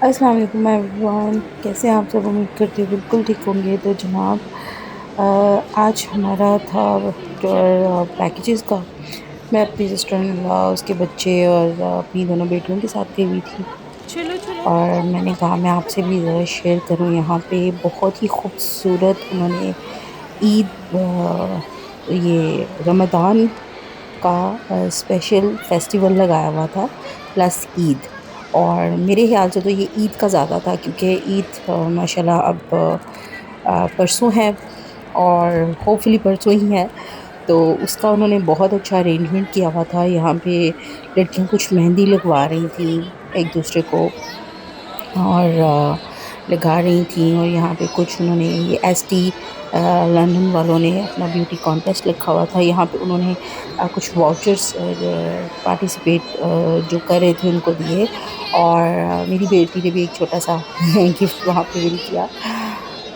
अस्सलाम वालेकुम एवरीवन, कैसे हैं आप सब? उम्मीद करती हूँ बिल्कुल ठीक होंगे। तो जनाब, आज हमारा था टूर पैकेजेस का। मैं अपनी सिस्टर इन लॉ, उसके बच्चे और अपनी दोनों बेटियों के साथ गई हुई थी। चलो चलो। और मैंने कहा मैं आपसे भी ज़रा शेयर करूँ। यहाँ पे बहुत ही खूबसूरत उन्होंने ईद, ये रमज़ान का स्पेशल फेस्टिवल लगाया हुआ था, प्लस ईद। और मेरे ख्याल से तो ये ईद का ज़्यादा था, क्योंकि ईद माशाल्लाह अब परसों है, और होपफुली परसों ही है। तो उसका उन्होंने बहुत अच्छा अरेंजमेंट किया हुआ था। यहाँ पे लड़कियां कुछ मेहंदी लगवा रही थी एक दूसरे को, और लगा रही थी। और यहाँ पे कुछ उन्होंने ये एसटी लंदन वालों ने अपना ब्यूटी कॉन्टेस्ट रखा हुआ था। यहाँ पे उन्होंने कुछ वाउचर्स पार्टिसिपेट जो कर रहे थे उनको दिए। और मेरी बेटी ने भी एक छोटा सा गिफ्ट वहाँ पे विन किया।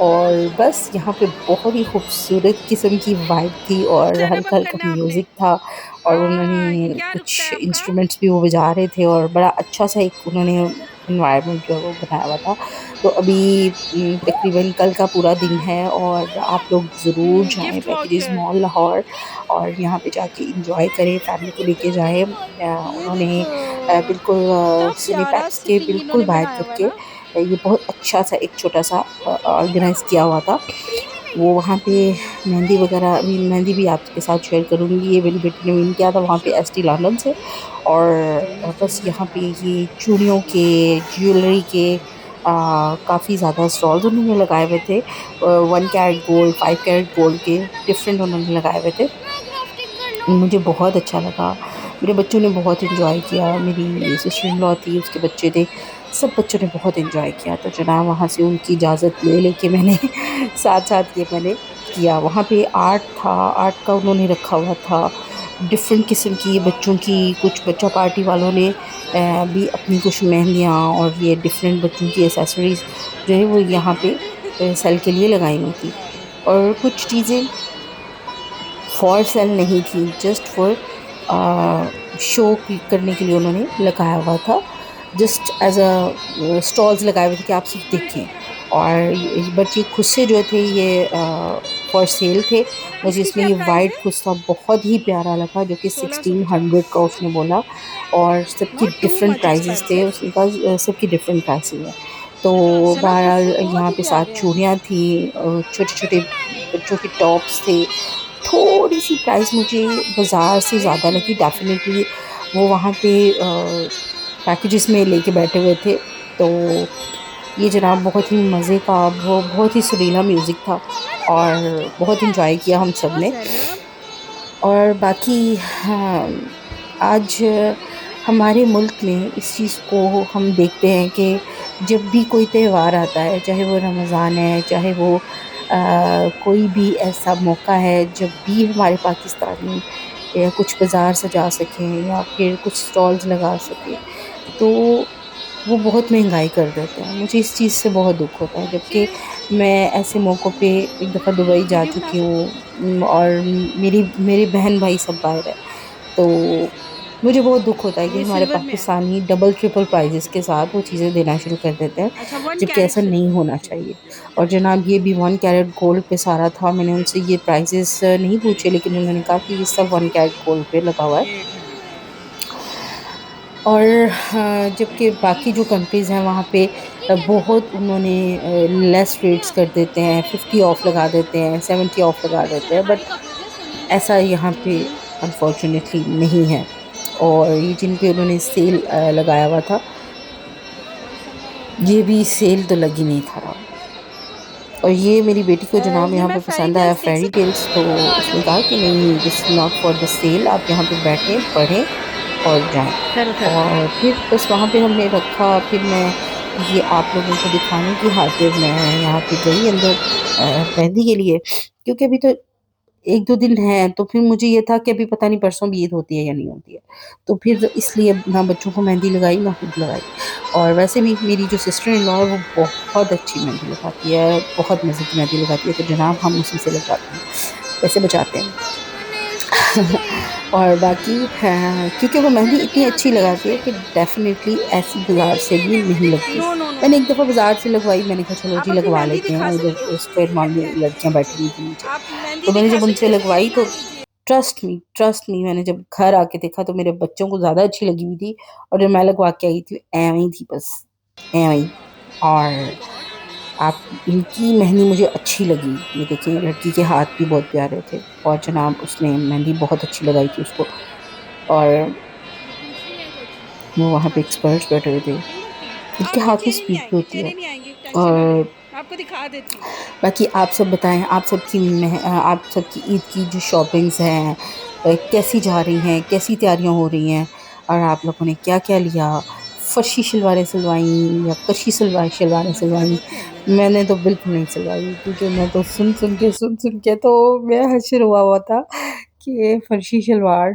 और बस यहाँ पे बहुत ही खूबसूरत किस्म की वाइब थी, और ज्यादा हल्का बंद हल्का करना है आपने। म्यूज़िक था। और उन्होंने क्या रुकता कुछ है आपका? इंस्ट्रूमेंट्स भी वो बजा रहे थे, और बड़ा अच्छा सा एक उन्होंने इन्वायरमेंट जो है वो बनाया हुआ था। तो अभी तकरीबन कल का पूरा दिन है, और आप लोग ज़रूर जाएं gift packages voucher. Mall Lahore, और यहाँ पे जाके इंजॉय करें, फैमिली को लेके जाएं। ये उन्होंने देखो, बिल्कुल कितना प्यारा सिनेपैक्स के सिटिंग बिल्कुल इन्होंने बाहर बनाया हुआ है करके ना। ये बहुत अच्छा सा एक छोटा सा ऑर्गेनाइज किया हुआ था। वो वहाँ पे मेहंदी वगैरह, अभी मेहंदी भी आपके साथ शेयर करूँगी। ये मेरी बेटी ने विन किया था वहाँ पे श्योर। एसटी लंदन से। और बस यहाँ पे ये चूड़ियों के, ज्वेलरी के काफ़ी ज़्यादा स्टॉल्स उन्होंने लगाए हुए थे। 1 कैरेट गोल्ड, 5 कैरेट गोल्ड के डिफरेंट उन्होंने लगाए हुए थे। ग्राफ्टिंग कर लो। मुझे बहुत अच्छा लगा। मेरे बच्चों ने बहुत एंजॉय किया, मेरी सिस्टर इन लॉ थी, उसके बच्चे थे, सब बच्चों ने बहुत एंजॉय किया। तो जनाब वहाँ से उनकी इजाज़त ले लेके मैंने साथ-साथ ये मैंने किया। वहाँ पे आर्ट था, आर्ट का उन्होंने रखा हुआ था। डिफरेंट किस्म की बच्चों की, कुछ बच्चा पार्टी वालों ने भी अपनी कुछ मेहंदियाँ और ये डिफरेंट बच्चों की एक्सेसरीज़ जो है वो यहाँ पे सेल के लिए लगाई हुई थी। और कुछ चीज़ें फॉर सेल नहीं थी, जस्ट फॉर शो करने के लिए उन्होंने लगाया हुआ था। जस्ट एज अ स्टॉल्स लगाए हुए थे कि आप सिर्फ देखें। और बट ये खुद से जो थे ये फॉर सेल थे। मुझे इसकी इसमें क्या ये प्राइस वाइट है? कुर्ता बहुत ही प्यारा लगा, जो कि 1600 का 1650। उसने बोला। और सबकी not too different much prices थे, एक्सपेंसिव। उसके पास सबकी डिफरेंट प्राइसेस हैं। तो सना बहरहाल गुफ्तगू बहुत यहाँ ही पे साथ प्यारे हैं। चूड़ियाँ थी, छोटे छोटे बच्चों के टॉप्स थे। थोड़ी सी प्राइस मुझे बाज़ार से ज़्यादा लगी डेफ़िनेटली। वो वहाँ पे पैकेजेस में लेके बैठे हुए थे। तो ये जनाब बहुत ही मज़े का, वो बहुत ही सुरीला म्यूज़िक था, और बहुत इन्जॉय किया हम सब ओ ने। जैनब। और बाकी हाँ, आज हमारे मुल्क में इस चीज़ को हम देखते हैं कि जब भी कोई त्यौहार आता है, चाहे वो रमज़ान है, चाहे वो कोई भी ऐसा मौका है, जब भी हमारे पाकिस्तानी कुछ बाज़ार सजा सकें या फिर कुछ स्टॉल्स लगा सकें, तो वो बहुत महंगाई कर देते हैं। मुझे इस चीज़ से बहुत दुःख होता है, जबकि मैं ऐसे मौक़ों पे एक दफ़ा दुबई जा वीडियो बना चुकी सकते हूँ। हैं। और मेरी मेरे बहन-भाई सब बाहर हैं। तो मुझे बहुत दुःख होता है कि ये हमारे सिल्वर में है। पाकिस्तानी डबल ट्रिपल प्राइसेस के साथ वो चीज़ें देना शुरू कर देते हैं, अच्छा, वन जबकि कैरेट ऐसा नहीं सिल्वर। होना चाहिए। और जनाब ये भी 1 कैरेट गोल्ड पे सारा था। मैंने उनसे ये प्राइसेस नहीं पूछे, लेकिन उन्होंने कहा कि ये सब 1 कैरेट गोल्ड पे लगा हुआ है। और जबकि बाकी जो कंट्रीज़ हैं वहाँ पे बहुत उन्होंने लेस रेट्स कर देते हैं, 50 ऑफ लगा देते हैं, 70 ऑफ लगा देते हैं। बट ऐसा यहाँ पे अनफॉर्चुनेटली नहीं है। और ये जिन पे उन्होंने सेल लगाया हुआ था, ये भी सेल तो लगी नहीं था। और ये मेरी बेटी को जनाब ये यहाँ मैं पे फेरी पसंद आया टेल्स देख फेयरी सकती टेल्स। तो हूँ? आ उसने जाओ। कहा कि नहीं, this is not for the sale, आप यहाँ पे बैठें, पढ़ें और जाएं। ठहरो ठहरो। और फिर बस वहाँ पे हमने रखा। फिर मैं ये आप लोगों को दिखाने की खातिर मैं यहाँ पे गई अंदर मेहंदी के लिए, क्योंकि अभी तो 1-2 दिन हैं। तो फिर मुझे ये था कि अभी पता नहीं परसों भी ईद होती है या नहीं होती है। तो फिर इसलिए ना बच्चों को मेहंदी लगाई, ना खुद लगाई। और वैसे भी मेरी जो सिस्टर इन लॉ है वो बहुत अच्छी मेहंदी लगाती है, बहुत मज़े की मेहंदी लगाती है। तो जनाब हम उसी से लगवाते हैं, पैसे बचाते हैं। और बाकी क्योंकि वो मेहंदी इतनी अच्छी लगाती है कि डेफ़िनेटली ऐसी बाज़ार से भी नहीं लगती। No no no. मैंने एक दफ़ा बाज़ार से लगवाई, मैंने कहा चलो आप जी अपनी लगवा मेहंदी लेते हैं, दिखा उधर सकते स्क्वायर मॉल में हैं? लड़कियाँ बैठी हुई थी नीचे। आप मेहंदी तो मैंने दिखा जब उनसे सकते हैं, लगवाई दिखा तो दीजिए। ट्रस्ट मी मैंने जब घर आके देखा तो मेरे बच्चों को ज़्यादा अच्छी लगी हुई थी और जो मैं लगवा के आई थी एवें ही थी बस, एवें ही। और आप इनकी मेहंदी मुझे अच्छी लगी। ये देखिए लड़की के हाथ भी बहुत प्यारे थे और जनाब उसने मेहंदी बहुत अच्छी लगाई थी उसको और वो वहाँ पे एक्सपर्ट्स बैठे हुए थे। इनके आपके हाथ में चेहरे नहीं स्पीड भी आएंगे, होती है। चेहरे नहीं आएंगे, टेंशन ना लें। और मैं आपको दिखा देती हूँ। बाकी आप सब बताएं, आप सबकी ईद की जो शॉपिंग्स हैं कैसी जा रही हैं, कैसी तैयारियां हो रही हैं और आप लोगों ने क्या क्या लिया, फर्शी शलवारें सिलवाई या कशी शलवारें सिलवाई। मैंने तो बिल्कुल नहीं सिलवाई क्योंकि मैं तो सुन सुन के तो मैं हशर हुआ हुआ था कि फर्शी शलवार